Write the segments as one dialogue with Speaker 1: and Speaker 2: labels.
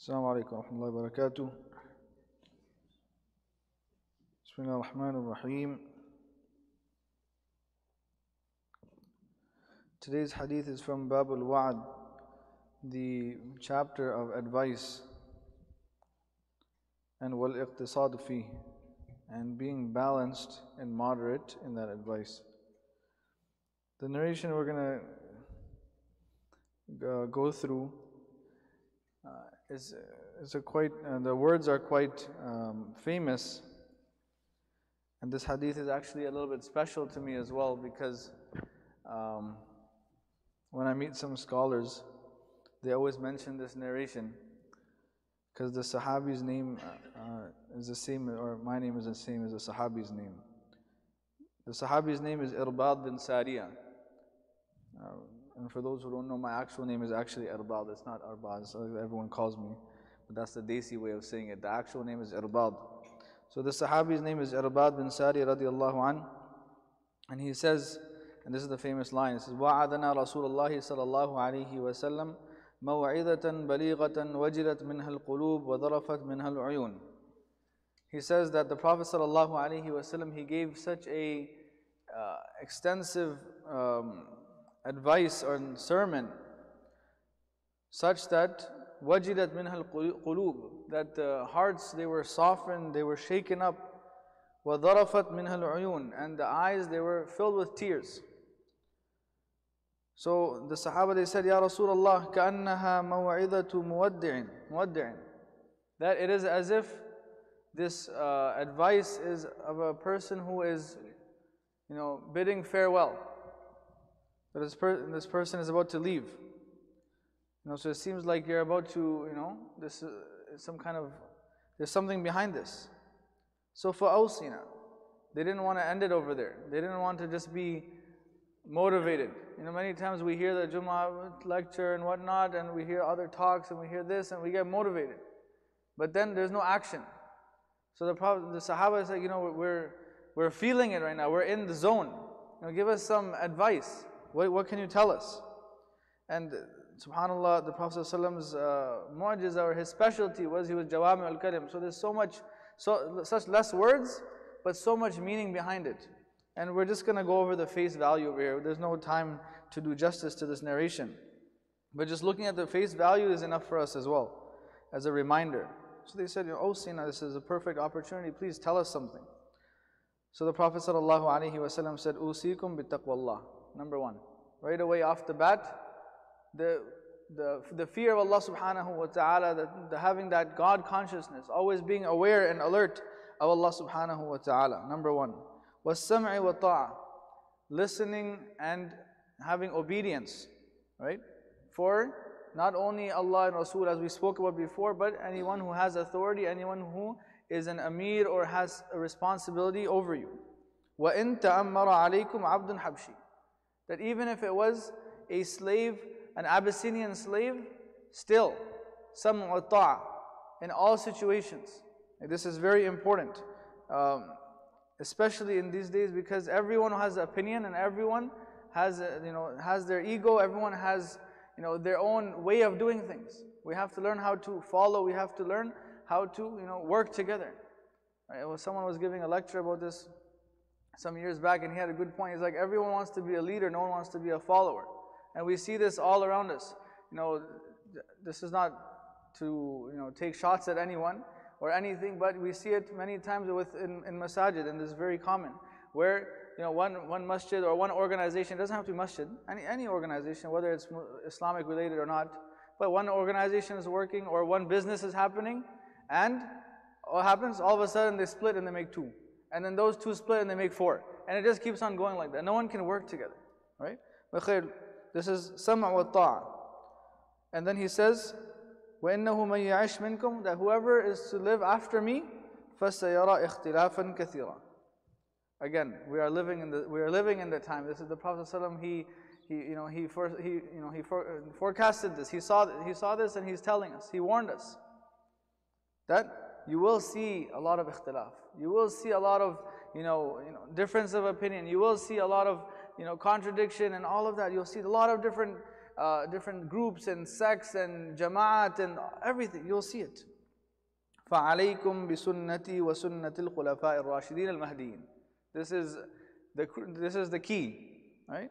Speaker 1: Assalamu alaikum wa rahmatullahi wa barakatuh. Bismillah ar-Rahman ar-Rahim. Today's hadith is from Bab al-Wa'd, the chapter of advice, and wal-iqtisad fi, and being balanced and moderate in that advice. The narration we're going to go through the words are quite famous, and this hadith is actually a little bit special to me as well, because when I meet some scholars, they always mention this narration, because the Sahabi's name is the same, or my name is the same as the Sahabi's name. The Sahabi's name is Irbad bin Sariya. And for those who don't know, my actual name is actually Irbad. It's not Arbad, so everyone calls me. But that's the Desi way of saying it. The actual name is Irbad. So the Sahabi's name is Irbad bin Sari radiallahu an. And he says, and this is the famous line, it says, وَعَدَنَا رَسُولُ اللَّهِ صَلَى اللَّهُ عَلَيْهِ وَسَلَّمْ مَوْعِظَةً بَلِيغَةً وَجِلَتْ مِنْهَا الْقُلُوبُ وَذَرَفَتْ مِنْهَا الْعُيُونُ. He says that the Prophet sallallahu alaihi wasallam, he gave such a extensive advice or sermon, such that wajilat minha al-qulub, that the hearts, they were softened, they were shaken up, wa dharafat minha al-uyun, and the eyes, they were filled with tears. So the Sahaba, they said, Ya Rasulullah, ka'annaha maw'idatu muwaddi'in, that it is as if this advice is of a person who is, bidding farewell. That this person is about to leave. So it seems like you're about to, this is there's something behind this. So فَأَوْصِنَا, they didn't want to end it over there. They didn't want to just be motivated. Many times we hear the Jummah lecture and whatnot, and we hear other talks, and we hear this, and we get motivated. But then there's no action. So the Sahaba said, we're feeling it right now. We're in the zone. Give us some advice. What can you tell us? And subhanAllah, the Prophet ﷺ's mu'jiza, or his specialty, was he was jawami al-kalim. So there's such less words, but so much meaning behind it. And we're just going to go over the face value over here. There's no time to do justice to this narration. But just looking at the face value is enough for us as well, as a reminder. So they said, Oh Sina, this is a perfect opportunity. Please tell us something. So the Prophet ﷺ said, Usikum bittaqwallah. Number one, right away off the bat, the fear of Allah subhanahu wa ta'ala, the having that God consciousness, always being aware and alert of Allah subhanahu wa ta'ala. Number one, was-sam'i wa ta'a, listening and having obedience, right? For not only Allah and Rasul, as we spoke about before, but anyone who has authority, anyone who is an amir or has a responsibility over you. وَإِن تَأَمَّرَ عَلَيْكُمْ عَبْدٌ حَبْشِي, that even if it was a slave, an Abyssinian slave, still, sam'u wa ta'a, in all situations. This is very important, especially in these days, because everyone has an opinion, and everyone has, has their ego, everyone has, their own way of doing things. We have to learn how to follow, we have to learn how to, work together. Right? Someone was giving a lecture about this some years back, and he had a good point. He's like, everyone wants to be a leader, no one wants to be a follower. And we see this all around us. This is not to take shots at anyone or anything, but we see it many times in masajid, and this is very common, where one masjid or one organization, it doesn't have to be masjid, any organization, whether it's Islamic related or not, but one organization is working, or one business is happening, and what happens? All of a sudden they split and they make two. And then those two split and they make four. And it just keeps on going like that. No one can work together. Right? But khair, this is sam'a wa ta'a. And then he says, وَإِنَّهُ مَن يَعِشْ مِنْكُمْ, that whoever is to live after me, فَسَيَرَى اِخْتِلَافًا كَثِيرًا. Again, we are living in the time. This is the Prophet ﷺ, he forecasted this. He saw this, and he's telling us, he warned us that you will see a lot of ikhtilaf. You will see a lot of, difference of opinion. You will see a lot of, contradiction and all of that. You'll see a lot of different different groups and sects and jama'at and everything. You'll see it. فَعَلَيْكُمْ بِسُنَّتِي وَسُنَّةِ الْخُلَفَاءِ الرَّاشِدِينَ الْمَهْدِيِّينَ. This is the key, right?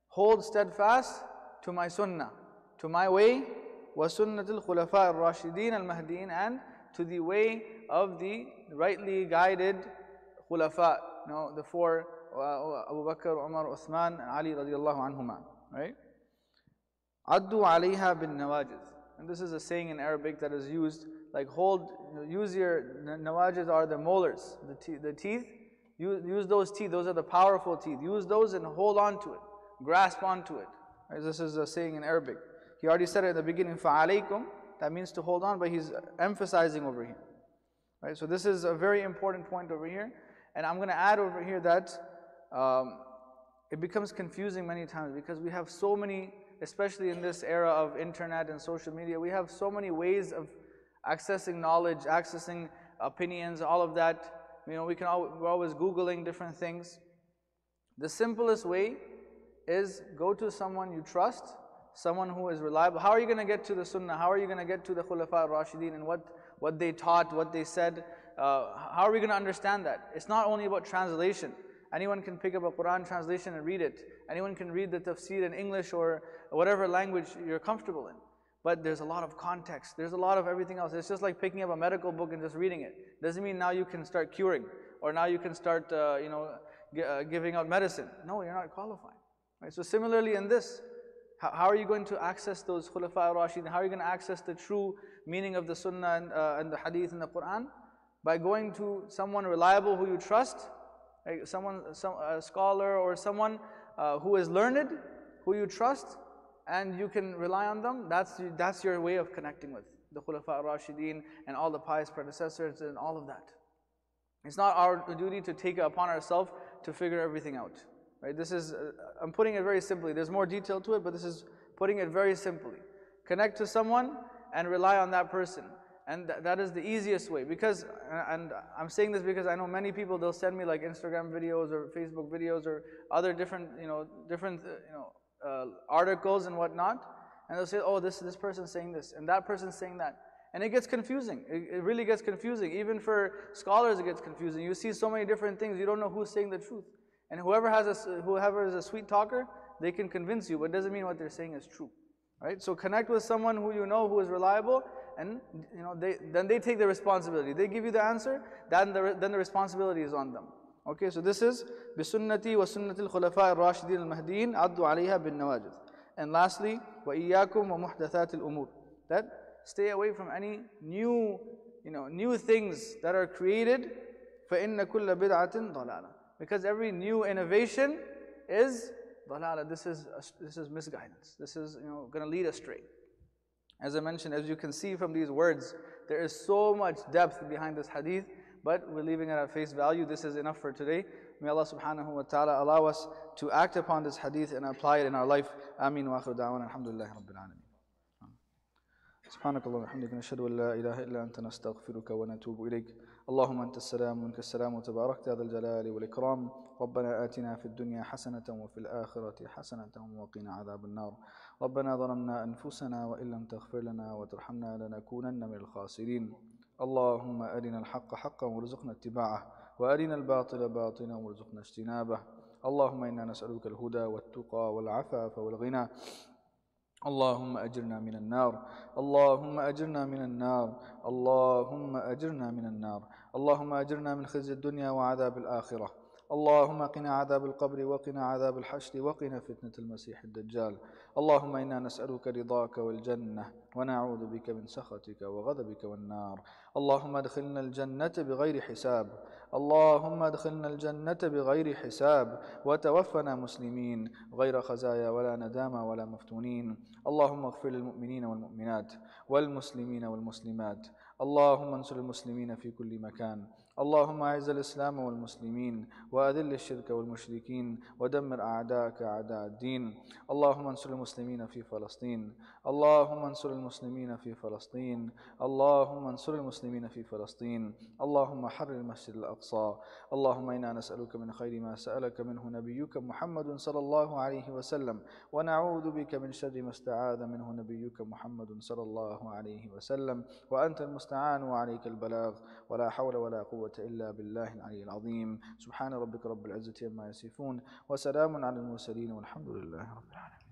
Speaker 1: Hold steadfast to my sunnah, to my way, وَسُنَّةِ الْخُلَفَاءِ الرَّاشِدِينَ الْمَهْدِيِّينَ, and to the way of the rightly guided khulafa, the four, Abu Bakr, Umar, Uthman, and Ali radiallahu anhuma, right? عَدُّوا عَلَيْهَا بِالنَّوَاجِذ. And this is a saying in Arabic that is used, like use your nawajiz are the molars, the teeth. Use those teeth, those are the powerful teeth. Use those and hold on to it, grasp onto it. Right? This is a saying in Arabic. He already said it at the beginning, فَعَلَيْكُمْ, that means to hold on, but he's emphasizing over here. Right? So this is a very important point over here. And I'm going to add over here that it becomes confusing many times because we have so many, especially in this era of internet and social media, we have so many ways of accessing knowledge, accessing opinions, all of that. We're always Googling different things. The simplest way is go to someone you trust, someone who is reliable. How are you going to get to the sunnah? How are you going to get to the Khulafa al-Rashideen and what they taught, what they said? How are we going to understand that? It's not only about translation. Anyone can pick up a Quran translation and read it. Anyone can read the tafsir in English or whatever language you're comfortable in. But there's a lot of context. There's a lot of everything else. It's just like picking up a medical book and just reading it. Doesn't mean now you can start curing or now you can start, giving out medicine. No, you're not qualified. Right? So similarly in this, how are you going to access those Khulafa al-Rashidin? How are you going to access the true meaning of the Sunnah and the Hadith and the Quran? By going to someone reliable who you trust, like a scholar or someone who is learned, who you trust, and you can rely on them. That's your way of connecting with the Khulafa al-Rashidin and all the pious predecessors and all of that. It's not our duty to take it upon ourselves to figure everything out. Right? This is, I'm putting it very simply. There's more detail to it, but this is putting it very simply. Connect to someone and rely on that person. And that is the easiest way. Because, and I'm saying this because I know many people, they'll send me like Instagram videos or Facebook videos or other different, articles and whatnot. And they'll say, oh, this person's saying this, and that person's saying that. And it gets confusing. It really gets confusing. Even for scholars, it gets confusing. You see so many different things, you don't know who's saying the truth. And whoever is a sweet talker, they can convince you, but it doesn't mean what they're saying is true. Right? So connect with someone who you know who is reliable, and then they take the responsibility. They give you the answer, then the responsibility is on them. Okay, so this is بِسُنَّتِي وَسُنَّةِ الْخُلَفَاءِ الرَّاشِدِينَ الْمَهْدِيِّينَ عَدُّوا عَلَيْهَا بِالنَّوَاجِذِ. And lastly, وَإِيَّاكُمْ وَمُحْدَثَاتِ الْأُمُورِ. That stay away from any new things that are created. فَإِنَّ كُلَّ بِدْعَةٍ ضَلَالَةٍ. Because every new innovation is ضَلَالَةٍ. This is misguidance. This is going to lead astray. As I mentioned, as you can see from these words, there is so much depth behind this hadith, but we're leaving it at face value. This is enough for today. May Allah subhanahu wa ta'ala allow us to act upon this hadith and apply it in our life. Ameen wa akhiru da'wana alhamdulillahi rabbil alameen. سبحانك اللهم وبحمدك نشهد أن لا إله إلا أنت نستغفرك ونتوب إليك اللهم أنت السلام ومنك السلام وتباركت ذا الجلال والإكرام ربنا آتنا في الدنيا حسنة وفي الآخرة حسنة وقنا عذاب النار ربنا ظلمنا أنفسنا وإن لم تغفر لنا وترحمنا لنكونن من الخاسرين اللهم أرنا الحق حقا وارزقنا اتباعه وأرنا الباطل باطلا وارزقنا اجتنابه اللهم إنا نسألك الهدى والتقى والعفاف والغنى اللهم أجرنا من النار اللهم أجرنا من النار اللهم أجرنا من النار اللهم أجرنا من خزي الدنيا وعذاب الآخرة اللهم قنا عذاب القبر وقنا عذاب الحشر وقنا فتنة المسيح الدجال اللهم إنا نسألك رضاك والجنة ونعوذ بك من سخطك وغضبك والنار اللهم ادخلنا الجنة بغير حساب اللهم ادخلنا الجنة بغير حساب وتوفنا مسلمين غير خزايا ولا ندامة ولا مفتونين اللهم اغفر للمؤمنين والمؤمنات والمسلمين والمسلمات اللهم انصر المسلمين في كل مكان. اللهم أعز الإسلام والمسلمين وأذل الشرك والمشركين ودمر أعداءك أعداء الدين. اللهم انصر المسلمين في فلسطين. اللهم انصر المسلمين في فلسطين. اللهم انصر المسلمين في فلسطين. اللهم حرر المسجد الأقصى. اللهم إنا نسألك من خير ما سألك منه نبيك محمد صلى الله عليه وسلم، ونعوذ بك من شر ما استعاذ منه نبيك محمد صلى الله عليه وسلم، وأنت المستعان وعليك البلاغ، ولا حول ولا قوة إلا بالله العلي العظيم. سبحان ربك رب العزة عما يصفون، وسلام على المرسلين، والحمد لله رب العالمين.